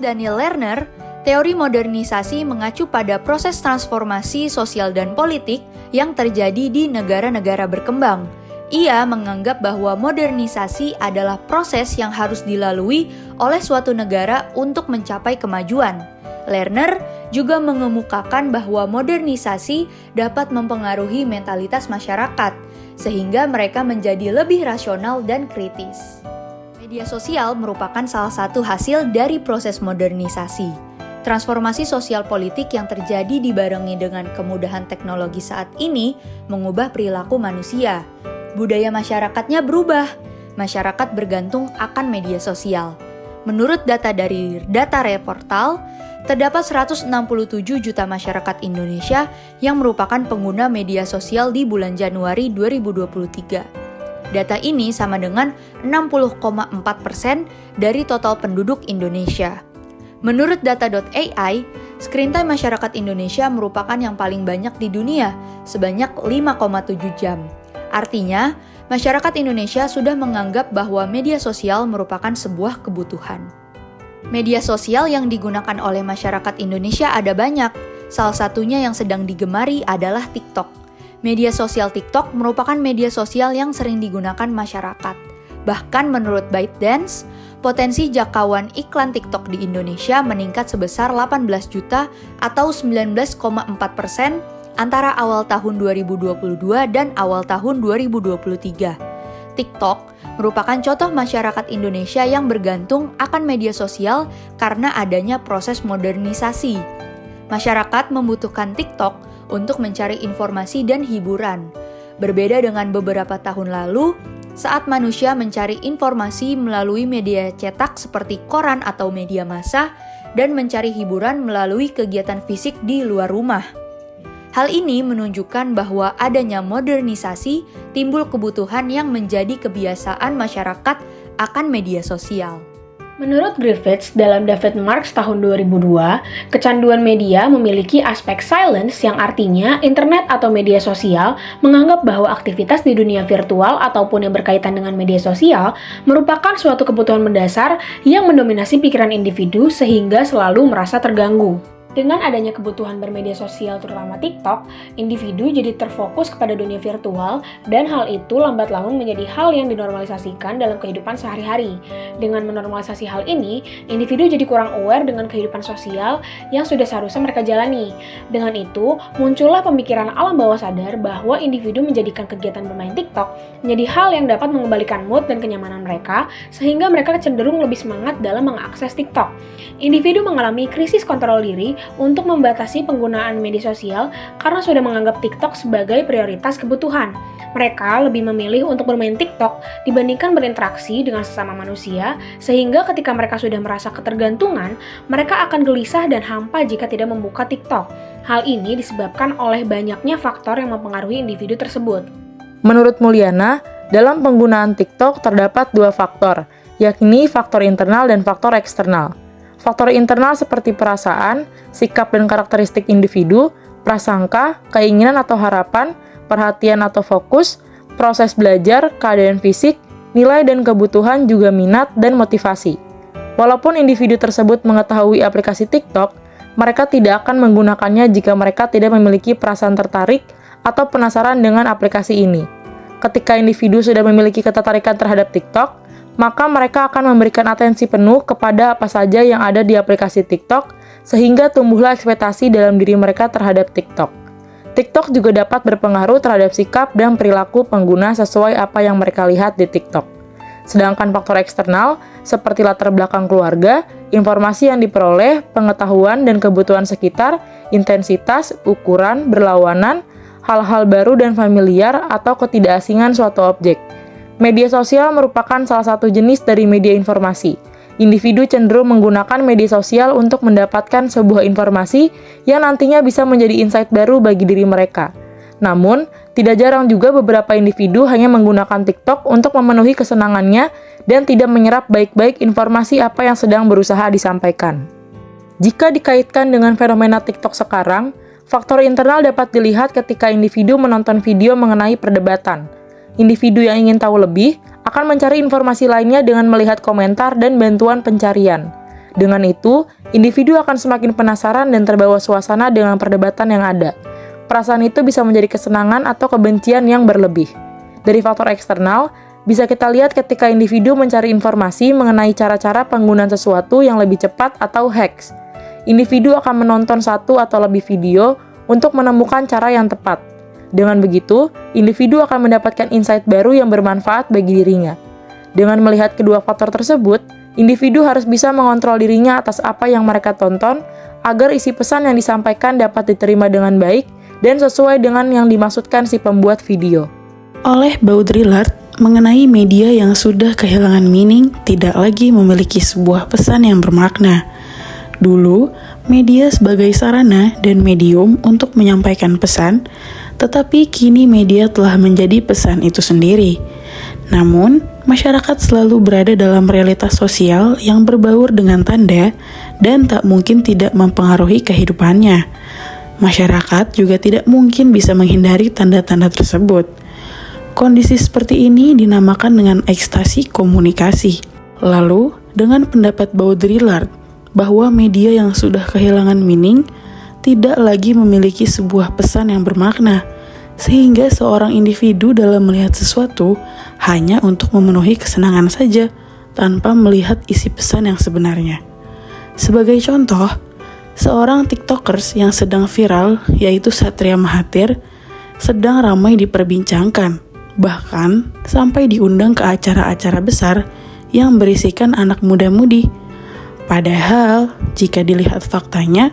Daniel Lerner, teori modernisasi mengacu pada proses transformasi sosial dan politik yang terjadi di negara-negara berkembang. Ia menganggap bahwa modernisasi adalah proses yang harus dilalui oleh suatu negara untuk mencapai kemajuan. Lerner juga mengemukakan bahwa modernisasi dapat mempengaruhi mentalitas masyarakat, sehingga mereka menjadi lebih rasional dan kritis. Media sosial merupakan salah satu hasil dari proses modernisasi. Transformasi sosial politik yang terjadi dibarengi dengan kemudahan teknologi saat ini mengubah perilaku manusia. Budaya masyarakatnya berubah. Masyarakat bergantung akan media sosial. Menurut data dari Data Reportal, terdapat 167 juta masyarakat Indonesia yang merupakan pengguna media sosial di bulan Januari 2023. Data ini sama dengan 60,4% dari total penduduk Indonesia. Menurut data.ai, screen time masyarakat Indonesia merupakan yang paling banyak di dunia, sebanyak 5,7 jam. Artinya, masyarakat Indonesia sudah menganggap bahwa media sosial merupakan sebuah kebutuhan. Media sosial yang digunakan oleh masyarakat Indonesia ada banyak. Salah satunya yang sedang digemari adalah TikTok. Media sosial TikTok merupakan media sosial yang sering digunakan masyarakat. Bahkan menurut ByteDance, potensi jangkauan iklan TikTok di Indonesia meningkat sebesar 18 juta atau 19,4% antara awal tahun 2022 dan awal tahun 2023. TikTok merupakan contoh masyarakat Indonesia yang bergantung akan media sosial karena adanya proses modernisasi. Masyarakat membutuhkan TikTok untuk mencari informasi dan hiburan. Berbeda dengan beberapa tahun lalu, saat manusia mencari informasi melalui media cetak seperti koran atau media massa dan mencari hiburan melalui kegiatan fisik di luar rumah. Hal ini menunjukkan bahwa adanya modernisasi timbul kebutuhan yang menjadi kebiasaan masyarakat akan media sosial. Menurut Griffiths dalam David Marks tahun 2002, kecanduan media memiliki aspek silence yang artinya internet atau media sosial menganggap bahwa aktivitas di dunia virtual ataupun yang berkaitan dengan media sosial merupakan suatu kebutuhan mendasar yang mendominasi pikiran individu sehingga selalu merasa terganggu. Dengan adanya kebutuhan bermedia sosial terutama TikTok, individu jadi terfokus kepada dunia virtual dan hal itu lambat laun menjadi hal yang dinormalisasikan dalam kehidupan sehari-hari. Dengan menormalisasi hal ini, individu jadi kurang aware dengan kehidupan sosial yang sudah seharusnya mereka jalani. Dengan itu, muncullah pemikiran alam bawah sadar bahwa individu menjadikan kegiatan bermain TikTok menjadi hal yang dapat mengembalikan mood dan kenyamanan mereka sehingga mereka cenderung lebih semangat dalam mengakses TikTok. Individu mengalami krisis kontrol diri untuk membatasi penggunaan media sosial karena sudah menganggap TikTok sebagai prioritas kebutuhan. Mereka lebih memilih untuk bermain TikTok dibandingkan berinteraksi dengan sesama manusia, sehingga ketika mereka sudah merasa ketergantungan, mereka akan gelisah dan hampa jika tidak membuka TikTok. Hal ini disebabkan oleh banyaknya faktor yang mempengaruhi individu tersebut. Menurut Mulyana, dalam penggunaan TikTok terdapat dua faktor, yakni faktor internal dan faktor eksternal. Faktor internal seperti perasaan, sikap dan karakteristik individu, prasangka, keinginan atau harapan, perhatian atau fokus, proses belajar, keadaan fisik, nilai dan kebutuhan juga minat dan motivasi. Walaupun individu tersebut mengetahui aplikasi TikTok, mereka tidak akan menggunakannya jika mereka tidak memiliki perasaan tertarik atau penasaran dengan aplikasi ini. Ketika individu sudah memiliki ketertarikan terhadap TikTok, maka mereka akan memberikan atensi penuh kepada apa saja yang ada di aplikasi TikTok, sehingga tumbuhlah ekspektasi dalam diri mereka terhadap TikTok. TikTok juga dapat berpengaruh terhadap sikap dan perilaku pengguna sesuai apa yang mereka lihat di TikTok. Sedangkan faktor eksternal, seperti latar belakang keluarga, informasi yang diperoleh, pengetahuan dan kebutuhan sekitar, intensitas, ukuran, berlawanan, hal-hal baru dan familiar, atau ketidakasingan suatu objek. Media sosial merupakan salah satu jenis dari media informasi. Individu cenderung menggunakan media sosial untuk mendapatkan sebuah informasi yang nantinya bisa menjadi insight baru bagi diri mereka. Namun, tidak jarang juga beberapa individu hanya menggunakan TikTok untuk memenuhi kesenangannya dan tidak menyerap baik-baik informasi apa yang sedang berusaha disampaikan. Jika dikaitkan dengan fenomena TikTok sekarang, faktor internal dapat dilihat ketika individu menonton video mengenai perdebatan. Individu yang ingin tahu lebih akan mencari informasi lainnya dengan melihat komentar dan bantuan pencarian. Dengan itu, individu akan semakin penasaran dan terbawa suasana dengan perdebatan yang ada. Perasaan itu bisa menjadi kesenangan atau kebencian yang berlebih. Dari faktor eksternal, bisa kita lihat ketika individu mencari informasi mengenai cara-cara penggunaan sesuatu yang lebih cepat atau hacks. Individu akan menonton satu atau lebih video untuk menemukan cara yang tepat. Dengan begitu, individu akan mendapatkan insight baru yang bermanfaat bagi dirinya. Dengan melihat kedua faktor tersebut, individu harus bisa mengontrol dirinya atas apa yang mereka tonton agar isi pesan yang disampaikan dapat diterima dengan baik dan sesuai dengan yang dimaksudkan si pembuat video. Oleh Baudrillard, mengenai media yang sudah kehilangan meaning tidak lagi memiliki sebuah pesan yang bermakna. Dulu, media sebagai sarana dan medium untuk menyampaikan pesan, tetapi kini media telah menjadi pesan itu sendiri. Namun, masyarakat selalu berada dalam realitas sosial yang berbaur dengan tanda dan tak mungkin tidak mempengaruhi kehidupannya. Masyarakat juga tidak mungkin bisa menghindari tanda-tanda tersebut. Kondisi seperti ini dinamakan dengan ekstasi komunikasi. Lalu, dengan pendapat Baudrillard bahwa media yang sudah kehilangan meaning tidak lagi memiliki sebuah pesan yang bermakna, sehingga seorang individu dalam melihat sesuatu hanya untuk memenuhi kesenangan saja tanpa melihat isi pesan yang sebenarnya. Sebagai contoh, seorang TikTokers yang sedang viral, yaitu Satria Mahathir, sedang ramai diperbincangkan, bahkan sampai diundang ke acara-acara besar yang berisikan anak muda-mudi. Padahal, jika dilihat faktanya,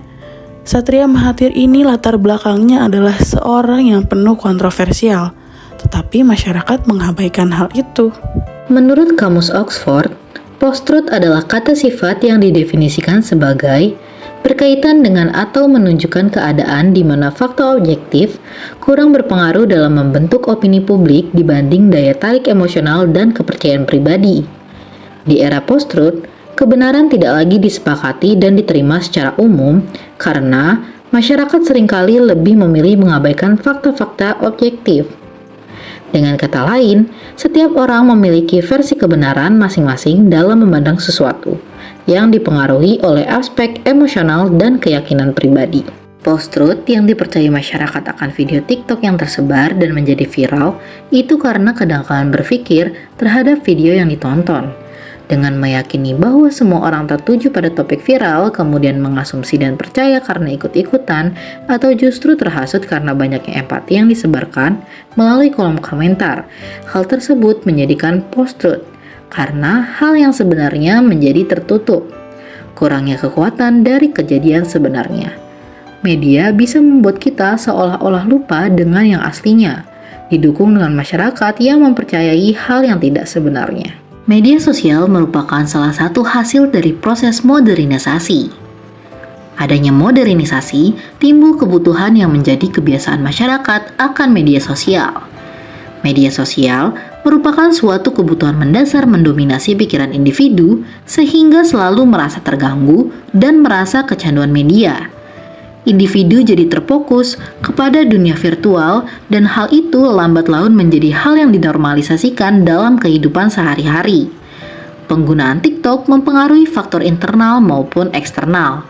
Satria Mahathir ini latar belakangnya adalah seorang yang penuh kontroversial, tetapi masyarakat mengabaikan hal itu. Menurut Kamus Oxford, post-truth adalah kata sifat yang didefinisikan sebagai berkaitan dengan atau menunjukkan keadaan di mana fakta objektif kurang berpengaruh dalam membentuk opini publik dibanding daya tarik emosional dan kepercayaan pribadi. Di era post-truth, kebenaran tidak lagi disepakati dan diterima secara umum karena masyarakat seringkali lebih memilih mengabaikan fakta-fakta objektif. Dengan kata lain, setiap orang memiliki versi kebenaran masing-masing dalam memandang sesuatu yang dipengaruhi oleh aspek emosional dan keyakinan pribadi. Post-truth yang dipercaya masyarakat akan video TikTok yang tersebar dan menjadi viral itu karena kedangkalan berpikir terhadap video yang ditonton. Dengan meyakini bahwa semua orang tertuju pada topik viral, kemudian mengasumsi dan percaya karena ikut-ikutan, atau justru terhasut karena banyaknya empati yang disebarkan melalui kolom komentar. Hal tersebut menjadikan post-truth, karena hal yang sebenarnya menjadi tertutup. Kurangnya kekuatan dari kejadian sebenarnya. Media bisa membuat kita seolah-olah lupa dengan yang aslinya, didukung dengan masyarakat yang mempercayai hal yang tidak sebenarnya. Media sosial merupakan salah satu hasil dari proses modernisasi. Adanya modernisasi, timbul kebutuhan yang menjadi kebiasaan masyarakat akan media sosial. Media sosial merupakan suatu kebutuhan mendasar mendominasi pikiran individu sehingga selalu merasa terganggu dan merasa kecanduan media. Individu jadi terfokus kepada dunia virtual dan hal itu lambat laun menjadi hal yang dinormalisasikan dalam kehidupan sehari-hari. Penggunaan TikTok mempengaruhi faktor internal maupun eksternal.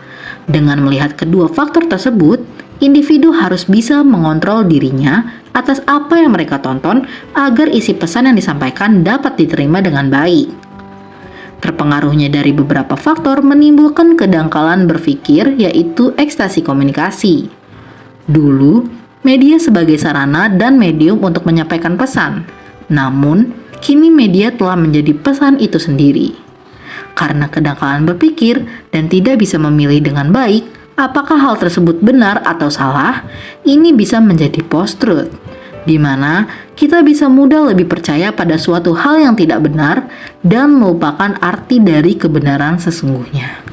Dengan melihat kedua faktor tersebut, individu harus bisa mengontrol dirinya atas apa yang mereka tonton agar isi pesan yang disampaikan dapat diterima dengan baik. Terpengaruhnya dari beberapa faktor menimbulkan kedangkalan berpikir, yaitu ekstasi komunikasi. Dulu, media sebagai sarana dan medium untuk menyampaikan pesan. Namun, kini media telah menjadi pesan itu sendiri. Karena kedangkalan berpikir dan tidak bisa memilih dengan baik apakah hal tersebut benar atau salah, ini bisa menjadi post-truth, di mana kita bisa mudah lebih percaya pada suatu hal yang tidak benar dan melupakan arti dari kebenaran sesungguhnya.